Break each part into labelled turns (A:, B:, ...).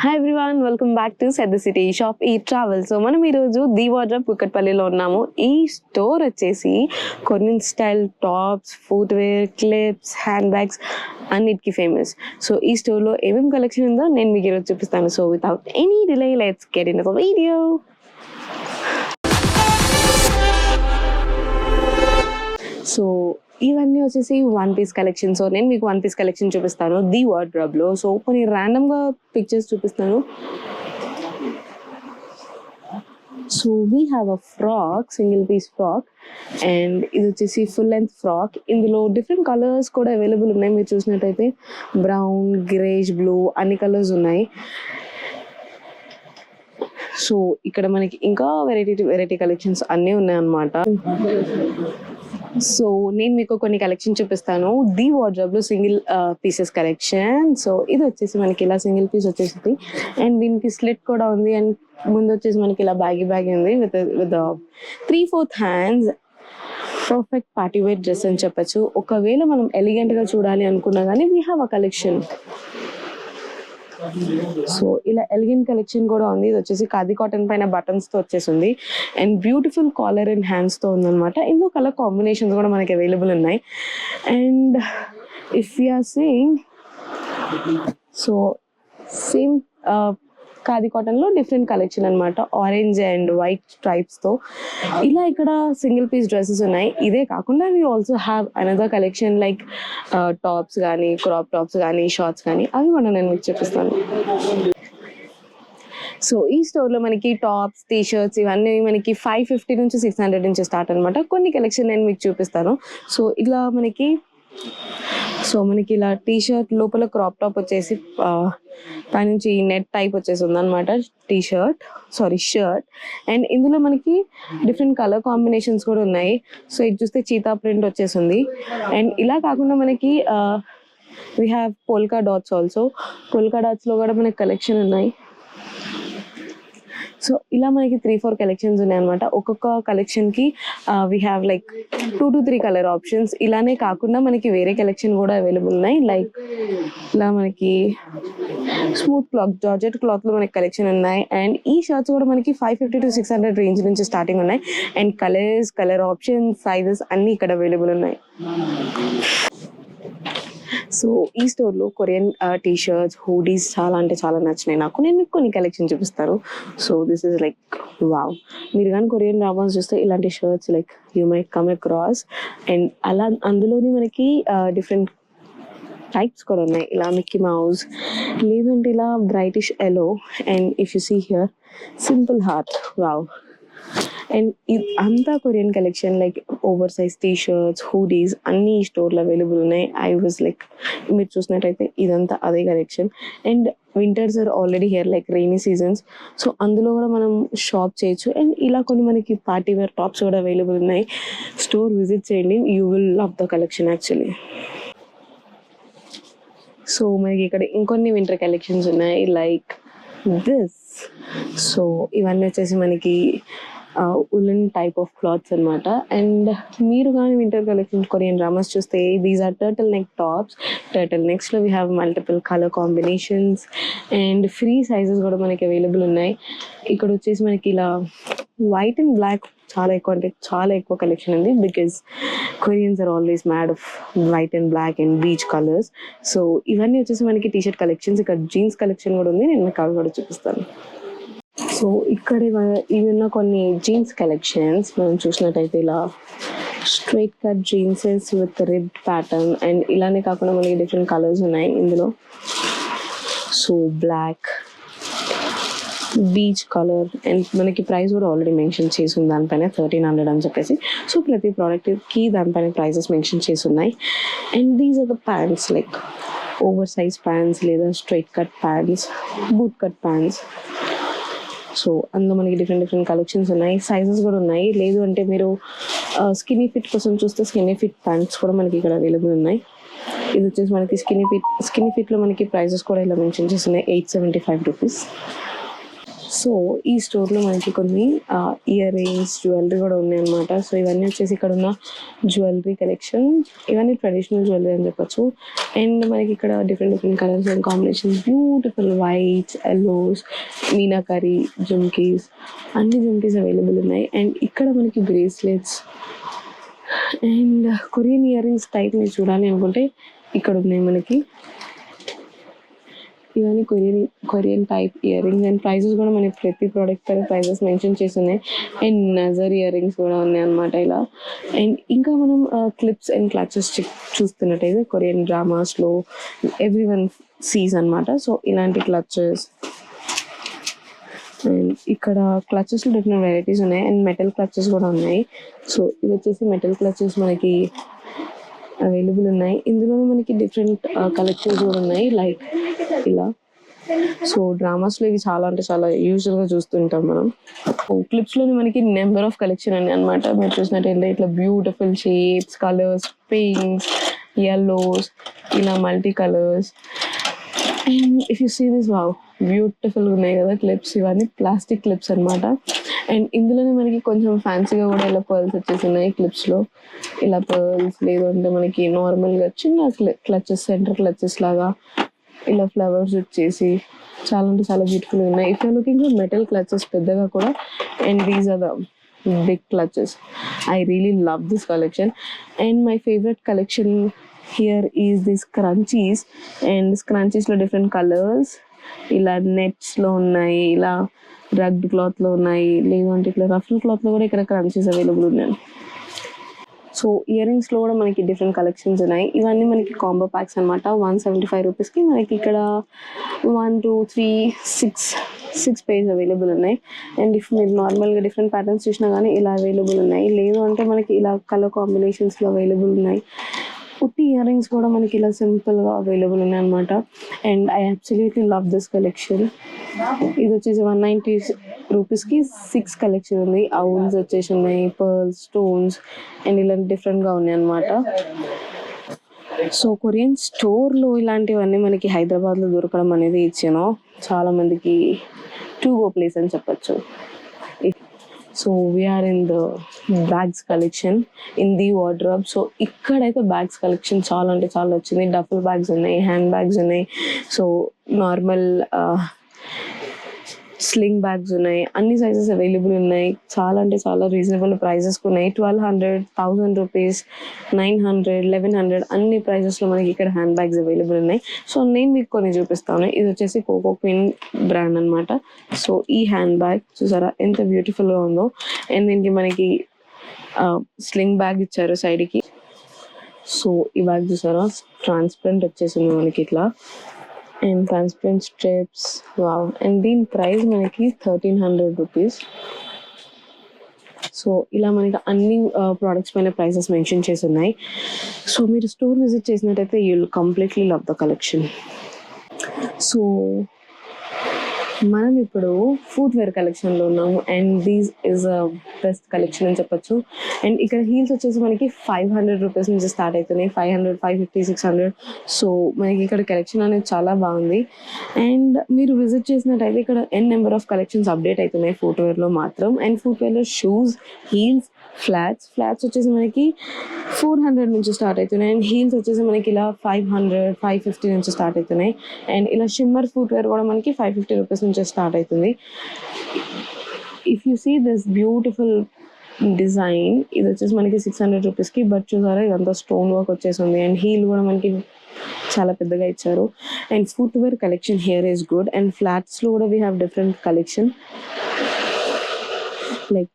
A: Hi everyone, welcome back to set the city shop ఈ travel. So మనం ఈరోజు the wardrobe కుక్కట్పల్లిలో ఉన్నాము. ఈ స్టోర్ వచ్చేసి Korean style tops, footwear, clips, hand bags అన్నిటికీ ఫేమస్. సో ఈ స్టోర్లో ఏమేమి కలెక్షన్ ఉందో నేను మీకు ఈరోజు చూపిస్తాను. So without any delay let's get in the video. So ఇవన్నీ వచ్చేసి వన్ పీస్ కలెక్షన్. సో నేను మీకు వన్ పీస్ కలెక్షన్ చూపిస్తాను ది వార్డ్రోబ్లో. సో కొన్ని ర్యాండమ్గా పిక్చర్స్ చూపిస్తాను. So we have a frock, single piece frock, and ఇది వచ్చేసి ఫుల్ లెంత్ ఫ్రాక్. ఇందులో డిఫరెంట్ కలర్స్ కూడా అవైలబుల్ ఉన్నాయి. మీరు చూసినట్టయితే బ్రౌన్, గ్రేష్, బ్లూ అన్ని కలర్స్ ఉన్నాయి. సో ఇక్కడ మనకి ఇంకా వెరైటీ కలెక్షన్స్ అన్నీ ఉన్నాయన్నమాట. సో నేను మీకు కొన్ని కలెక్షన్ చూపిస్తాను ది వార్డ్రోబ్లో సింగిల్ పీసెస్ కలెక్షన్. సో ఇది వచ్చేసి మనకి ఇలా సింగిల్ పీస్ వచ్చేసింది, అండ్ దీనికి స్లిట్ కూడా ఉంది, అండ్ ముందు వచ్చేసి మనకి ఇలా బ్యాగ్ ఉంది with 3/4 hands. Perfect party wear dress అని చెప్పచ్చు. ఒకవేళ మనం ఎలిగెంట్గా చూడాలి అనుకున్నా కానీ we have a collection. So ఇలా ఎలిగెంట్ కలెక్షన్ కూడా ఉంది. ఇది వచ్చేసి ఖాదీ కాటన్ పైన బటన్స్ తో వచ్చేసింది, and beautiful collar and hands తో ఉందన్నమాట. ఇందులో కలర్ కాంబినేషన్స్ కూడా మనకి అవైలబుల్ ఉన్నాయి. And if you are seeing, so same khadi cotton లో డిఫరెంట్ కలెక్షన్ అనమాట, ఆరెంజ్ అండ్ వైట్ స్ట్రైప్స్ తో. ఇలా ఇక్కడ సింగిల్ పీస్ డ్రెస్సెస్ ఉన్నాయి. ఇదే కాకుండా we also have another collection like tops కానీ, క్రాప్ టాప్స్ కానీ, షార్ట్స్ కానీ, అవి కూడా నేను మీకు చూపిస్తాను. సో ఈ స్టోర్లో మనకి టాప్స్, టీ షర్ట్స్ ఇవన్నీ మనకి 550 నుంచి 600 నుంచి స్టార్ట్ అనమాట. కొన్ని కలెక్షన్ నేను మీకు చూపిస్తాను. సో ఇలా మనకి ఇలా టీ షర్ట్ లోపల క్రాప్ టాప్ వచ్చేసి పైనుంచి నెట్ టైప్ వచ్చేసి ఉందన్నమాట షర్ట్. అండ్ ఇందులో మనకి డిఫరెంట్ కలర్ కాంబినేషన్స్ కూడా ఉన్నాయి. సో ఇది చూస్తే చీతా ప్రింట్ వచ్చేసింది. అండ్ ఇలా కాకుండా మనకి we have polka dots also. Polka డాట్స్లో కూడా మనకి కలెక్షన్ ఉన్నాయి. సో ఇలా మనకి 3-4 కలెక్షన్స్ ఉన్నాయి అనమాట. ఒక్కొక్క కలెక్షన్కి we have like 2 to 3 colour options. ఇలానే కాకుండా మనకి వేరే కలెక్షన్ కూడా అవైలబుల్ ఉన్నాయి. లైక్ ఇలా మనకి స్మూత్ క్లాత్, జార్జెట్ క్లాత్లో మనకి కలెక్షన్ ఉన్నాయి. అండ్ ఈ షర్ట్స్ కూడా మనకి 550 to 600 రేంజ్ నుంచి స్టార్టింగ్ ఉన్నాయి. అండ్ కలర్ ఆప్షన్స్, సైజెస్ అన్నీ ఇక్కడ అవైలబుల్ ఉన్నాయి. సో ఈ స్టోర్లో కొరియన్ టీ షర్ట్స్, హూడీస్ చాలా అంటే చాలా నచ్చినాయి నాకు. నేను మీకు కొన్ని కలెక్షన్ చూపిస్తాను. So this is like wow. మీరు కానీ కొరియన్ డ్రామాస్ చూస్తే ఇలాంటి shirts like you might come across. And అలా అందులోనే మనకి డిఫరెంట్ టైప్స్ కూడా ఉన్నాయి. ఇలా మిక్కీ మౌస్, లేదంటే ఇలా brightish yellow, and if you see here simple heart, wow. And అంతా Korean collection like over T టీ షర్ట్స్, హూడీస్ అన్ని ఈ స్టోర్లో అవైలబుల్ ఉన్నాయి. ఐ వాజ్ లైక్, మీరు చూసినట్టయితే ఇదంతా అదే collection. And winters are already here like rainy seasons. So అందులో కూడా మనం షాప్ చేయొచ్చు. అండ్ ఇలా కొన్ని మనకి పార్టీ వేర్ టాప్స్ కూడా అవైలబుల్ ఉన్నాయి. స్టోర్ విజిట్ చేయండి, you will love the collection actually. So మనకి ఇక్కడ ఇంకొన్ని వింటర్ కలెక్షన్స్ ఉన్నాయి లైక్ దిస్. సో ఇవన్నీ వచ్చేసి మనకి ఉలెన్ టైప్ ఆఫ్ క్లాత్స్ అనమాట. అండ్ మీరు కానీ వింటర్ కలెక్షన్ కొరియన్ డ్రామాస్ చూస్తే these are turtle neck tops. Turtle నెక్స్లో we have multiple colour combinations and free sizes కూడా మనకి అవైలబుల్ ఉన్నాయి. ఇక్కడ వచ్చేసి మనకి ఇలా వైట్ అండ్ బ్లాక్ చాలా ఎక్కువ కలెక్షన్ ఉంది, because Koreans are always mad of white and black and beige colours. So ఇవన్నీ వచ్చేసి మనకి టీషర్ట్ కలెక్షన్స్. ఇక్కడ జీన్స్ కలెక్షన్ కూడా ఉంది, నేను మీకు అవి కూడా చూపిస్తాను. సో ఇక్కడ ఇవి ఉన్న కొన్ని జీన్స్ కలెక్షన్స్ మనం చూసినట్టయితే ఇలా straight cut jeans with red pattern. And ఇలానే కాకుండా మనకి డిఫరెంట్ కలర్స్ ఉన్నాయి ఇందులో. So black, beige colour. And మనకి ప్రైస్ కూడా ఆల్రెడీ మెన్షన్ చేసి ఉంది దానిపైన 1300 అని చెప్పేసి. సో ప్రతి ప్రోడక్ట్కి దానిపైన ప్రైజెస్ మెన్షన్ చేసి ఉన్నాయి. And these are the pants, like over size pants లేదా straight cut pants, boot cut pants. So అందులో మనకి డిఫరెంట్ కలెక్షన్స్ ఉన్నాయి, సైజెస్ కూడా ఉన్నాయి. లేదు అంటే మీరు స్కినీ ఫిట్ కోసం చూస్తే స్కినీ ఫిట్ ప్యాంట్స్ కూడా మనకి ఇక్కడ అవైలబుల్ ఉన్నాయి. ఇది వచ్చేసి మనకి స్కినీ ఫిట్లో మనకి ప్రైజెస్ కూడా ఇలా మెన్షన్ చేస్తున్నాయి, 875 రూపీస్. సో ఈ స్టోర్లో మనకి కొన్ని ఇయర్ రింగ్స్, జ్యువెలరీ కూడా ఉన్నాయన్నమాట. సో ఇవన్నీ వచ్చేసి ఇక్కడ ఉన్న జ్యువెలరీ కలెక్షన్. ఇవన్నీ ట్రెడిషనల్ జ్యువెలరీ అని చెప్పొచ్చు. అండ్ మనకి ఇక్కడ different colours and combinations, beautiful whites, yellows, meenakari జుమ్కీస్, అన్ని జుమ్కీస్ అవైలబుల్ ఉన్నాయి. అండ్ ఇక్కడ మనకి bracelets and Korean earrings type మీరు చూడాలి అనుకుంటే ఇక్కడ ఉన్నాయి మనకి. ఇవన్నీ Korean type earrings. And prices కూడా మనకి ప్రతి ప్రోడక్ట్ పైన ప్రైజెస్ మెన్షన్ చేసి ఉన్నాయి. అండ్ నజర్ ఇయర్ రింగ్స్ కూడా ఉన్నాయి అనమాట ఇలా. అండ్ ఇంకా మనం క్లిప్స్ అండ్ క్లచెస్ చూస్తున్నట్టయితే కొరియన్ డ్రామాస్లో ఎవ్రీ వన్ సీస్ అనమాట. సో ఇలాంటి క్లచెస్. అండ్ ఇక్కడ క్లచెస్లో డిఫరెంట్ వెరైటీస్ ఉన్నాయి. అండ్ మెటల్ క్లచెస్ కూడా ఉన్నాయి. సో ఇవి వచ్చేసి మెటల్ క్లచెస్ మనకి అవైలబుల్ ఉన్నాయి. ఇందులోనే మనకి డిఫరెంట్ కలెక్షన్స్ కూడా ఉన్నాయి, లైక్ ఇలా. సో డ్రామాస్లో ఇవి చాలా అంటే చాలా యూజువల్గా చూస్తుంటాం మనం. క్లిప్స్లోనే మనకి నెంబర్ ఆఫ్ కలెక్షన్ అని అనమాట. మీరు చూసినట్టయితే ఇట్లా beautiful shapes, colours, pinks, yellows, ఇలా multi colours. And if you see this, wow, బ్యూటిఫుల్గా ఉన్నాయి కదా క్లిప్స్. ఇవన్నీ ప్లాస్టిక్ క్లిప్స్ అనమాట. అండ్ ఇందులోనే మనకి కొంచెం ఫ్యాన్సీగా కూడా ఇలా పర్ల్స్ వచ్చేసి ఉన్నాయి క్లిప్స్లో. ఇలా పర్ల్స్, లేదు అంటే మనకి నార్మల్గా చిన్న క్లచెస్, సెంటర్ క్లచెస్ లాగా ఇలా ఫ్లవర్స్ వచ్చేసి చాలా అంటే చాలా బ్యూటిఫుల్గా ఉన్నాయి. If your looking for metal clutches పెద్దగా కూడా. And these are the big clutches. I really love this collection. And my favourite collection here is this scrunchies. And స్క్రంచీస్లో డిఫరెంట్ కలర్స్, ఇలా నెట్స్లో ఉన్నాయి, ఇలా రగ్డ్ క్లాత్లో ఉన్నాయి, లేదు అంటే ఇట్లా రఫుల్ క్లాత్లో కూడా ఇక్కడ క్రంచీస్ అవైలబుల్ ఉన్నాయి. సో ఇయర్ రింగ్స్లో కూడా మనకి డిఫరెంట్ కలెక్షన్స్ ఉన్నాయి. ఇవన్నీ మనకి కాంబో ప్యాక్స్ అనమాట. 175 రూపీస్కి మనకి ఇక్కడ 1, 2, 3, 6 పేజ్ అవైలబుల్ ఉన్నాయి. అండ్ ఇఫ్ మీరు నార్మల్గా డిఫరెంట్ ప్యాటర్న్స్ చూసినా కానీ ఇలా అవైలబుల్ ఉన్నాయి. లేదు అంటే మనకి ఇలా కలర్ కాంబినేషన్స్లో అవైలబుల్ ఉన్నాయి. ఉట్టి ఇయర్ రింగ్స్ కూడా మనకి ఇలా సింపుల్గా అవైలబుల్ ఉన్నాయి అనమాట. And I absolutely love this collection. ఇది వచ్చేసి 190 రూపీస్కి 6 కలెక్షన్ ఉంది. ఔల్స్ వచ్చేసి ఉన్నాయి, పర్ల్స్, స్టోన్స్, అండ్ ఇలాంటి డిఫరెంట్గా ఉన్నాయి అనమాట. సో కొరియన్ స్టోర్లో ఇలాంటివన్నీ మనకి హైదరాబాద్లో దొరకడం అనేది ఇచ్చాను చాలా మందికి టు గో ప్లేస్ అని చెప్పచ్చు. So we are in the bags collection, in the wardrobe. So ఇక్కడైతే బ్యాగ్స్ కలెక్షన్ చాలా అంటే చాలా వచ్చింది. డఫల్ బ్యాగ్స్ ఉన్నాయి, హ్యాండ్ బ్యాగ్స్ ఉన్నాయి, సో నార్మల్ స్లింగ్ బ్యాగ్స్ ఉన్నాయి, అన్ని సైజెస్ అవైలబుల్ ఉన్నాయి. చాలా అంటే చాలా రీజనబుల్ ప్రైజెస్ ఉన్నాయి. 1200, 1000 రూపీస్, 900, 1100 అన్ని ప్రైజెస్లో మనకి ఇక్కడ హ్యాండ్ బ్యాగ్స్ అవైలబుల్ ఉన్నాయి. సో నేను మీకు కొన్ని చూపిస్తాను. ఇది వచ్చేసి కోకో క్వీన్ బ్రాండ్ అనమాట. సో ఈ హ్యాండ్ బ్యాగ్ చూసారా ఎంత బ్యూటిఫుల్గా ఉందో. అండ్ దీనికి మనకి స్లింగ్ బ్యాగ్ ఇచ్చారు సైడ్కి. సో ఈ బ్యాగ్ చూసారా ట్రాన్స్పరెంట్ వచ్చేసింది మనకి ఇట్లా. And transparent strips, wow. And దీని ప్రైస్ మనకి 1300 రూపీస్. సో ఇలా మనకి అన్ని ప్రోడక్ట్స్ పైన ప్రైసెస్ మెన్షన్ చేసి ఉన్నాయి. సో మీరు స్టోర్ విజిట్ చేసినట్టయితే you will completely love the collection. So మనం ఇప్పుడు ఫుట్వేర్ కలెక్షన్లో ఉన్నాము. And these is a best collection అని చెప్పొచ్చు. అండ్ ఇక్కడ హీల్స్ వచ్చేసి మనకి 500 రూపీస్ నుంచి స్టార్ట్ అవుతున్నాయి. 500, 550, 600. సో మనకి ఇక్కడ కలెక్షన్ అనేది చాలా బాగుంది. అండ్ మీరు విజిట్ చేసినట్టయితే ఇక్కడ నెంబర్ ఆఫ్ కలెక్షన్స్ అప్డేట్ అవుతున్నాయి ఫుట్వేర్లో మాత్రం. అండ్ ఫుట్వేర్లో షూస్, హీల్స్, ఫ్లాట్స్ వచ్చేసి మనకి 400 నుంచి స్టార్ట్ అవుతున్నాయి. అండ్ హీల్స్ వచ్చేసి మనకి ఇలా 500, 550 నుంచి స్టార్ట్ అవుతున్నాయి. అండ్ ఇలా షిమ్మర్ ఫుట్వేర్ కూడా మనకి 550 రూపీస్ నుంచి స్టార్ట్ అవుతుంది. If you see this beautiful design, ఇది వచ్చేసి మనకి 600 రూపీస్కి. బట్ చూసారా ఇదంతా స్టోన్ వర్క్ వచ్చేసింది. అండ్ హీల్ కూడా మనకి చాలా పెద్దగా ఇచ్చారు. And footwear collection here is good. And ఫ్లాట్స్లో కూడా we have different collection, like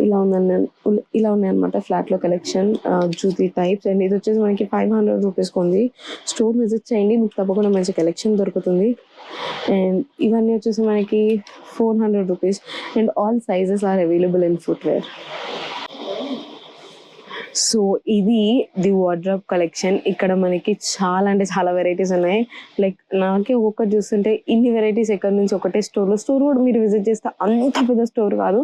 A: ఇలా ఉన్నాయన్నమాట ఫ్లాట్లో కలెక్షన్ జ్యూటీ టైప్స్. అండ్ ఇది వచ్చేసి మనకి 500 రూపీస్కి ఉంది. స్టోర్ విజిట్ చేయండి, మీకు తప్పకుండా మంచి కలెక్షన్ దొరుకుతుంది. అండ్ ఇవన్నీ వచ్చేసి మనకి 400 rupees. And all sizes are available in footwear. So ఇది ది వార్డ్రోబ్ కలెక్షన్. ఇక్కడ మనకి చాలా అంటే చాలా వెరైటీస్ ఉన్నాయి. లైక్ నాకే ఒక్కటి చూస్తుంటే ఇన్ని వెరైటీస్ ఎక్కడి నుంచి, ఒకటే స్టోర్ కూడా మీరు విజిట్ చేస్తే అంత పెద్ద స్టోర్ కాదు,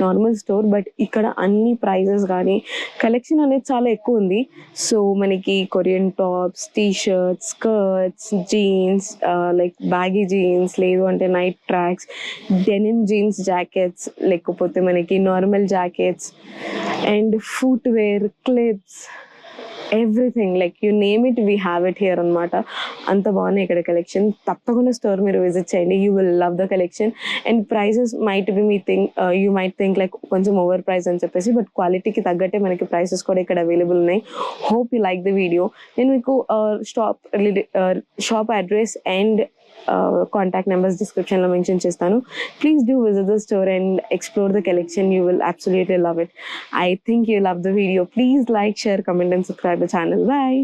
A: నార్మల్ స్టోర్. బట్ ఇక్కడ అన్ని ప్రైజెస్ కానీ కలెక్షన్ అనేది చాలా ఎక్కువ ఉంది. సో మనకి Korean tops, T-shirts, skirts, jeans, like baggy jeans, లేదు అంటే night tracks, denim jeans jackets, లేకపోతే మనకి normal jackets and footwear, clips, everything like you name it we have it here అనమాట. అంత బాగున్నాయి ఇక్కడ కలెక్షన్. తప్పకుండా స్టోర్ మీరు విజిట్ చేయండి, you will love the collection. And prices might be you might think like కొంచెం ఓవర్ ప్రైస్ అని చెప్పేసి, బట్ క్వాలిటీకి తగ్గట్టే మనకి ప్రైసెస్ కూడా ఇక్కడ అవైలబుల్ ఉన్నాయి. Hope you like the video. నేను మీకు shop address and contact numbers డిస్క్రిప్షన్లో మెన్షన్ చేస్తాను. Please do visit the store and explore the collection. You will absolutely love it. I think you love the video. Please like, share, comment and subscribe the channel. Bye.